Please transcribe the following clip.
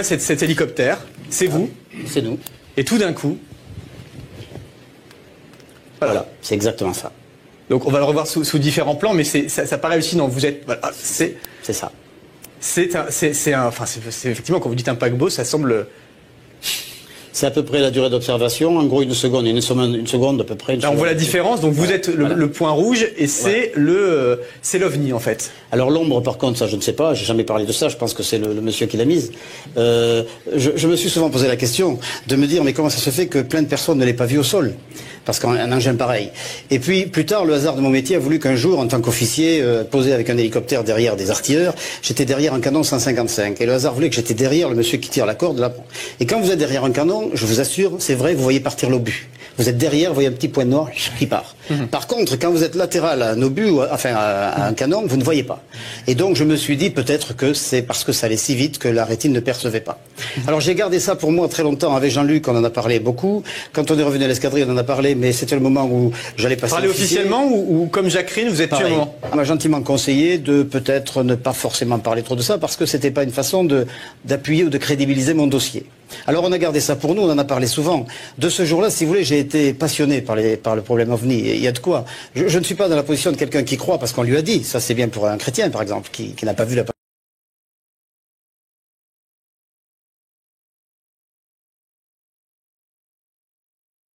Cet hélicoptère, c'est vous. C'est nous. Et tout d'un coup... Voilà, c'est exactement ça. Donc on va le revoir sous différents plans, mais ça paraît hallucinant. Vous êtes... Voilà, c'est ça. C'est effectivement, quand vous dites un paquebot, ça semble... C'est à peu près la durée d'observation, en gros une seconde à peu près. Là, on voit la différence, donc vous êtes le point rouge et c'est l'OVNI en fait. Alors l'ombre par contre, ça je ne sais pas, j'ai jamais parlé de ça, je pense que c'est le monsieur qui l'a mise. Je me suis souvent posé la question de me dire mais comment ça se fait que plein de personnes ne l'aient pas vu au sol ? Parce qu'un engin pareil. Et puis, plus tard, le hasard de mon métier a voulu qu'un jour, en tant qu'officier, posé avec un hélicoptère derrière des artilleurs, j'étais derrière un canon 155. Et le hasard voulait que j'étais derrière le monsieur qui tire la corde là. Et quand vous êtes derrière un canon, je vous assure, c'est vrai, vous voyez partir l'obus. Vous êtes derrière, vous voyez un petit point noir qui part. Par contre, quand vous êtes latéral à un obus, enfin à un canon, vous ne voyez pas. Et donc, je me suis dit peut-être que c'est parce que ça allait si vite que la rétine ne percevait pas. Alors, j'ai gardé ça pour moi très longtemps. Avec Jean-Luc, on en a parlé beaucoup. Quand on est revenu à l'escadrille, on en a parlé, mais c'était le moment où j'allais passer. Parler officiellement ou comme Jacqueline, vous êtes tué un moment? On m'a gentiment conseillé de peut-être ne pas forcément parler trop de ça parce que c'était pas une façon d'appuyer ou de crédibiliser mon dossier. Alors on a gardé ça pour nous, on en a parlé souvent. De ce jour-là, si vous voulez, j'ai été passionné par le problème OVNI. Il y a de quoi. Je ne suis pas dans la position de quelqu'un qui croit parce qu'on lui a dit. Ça c'est bien pour un chrétien, par exemple, qui n'a pas vu la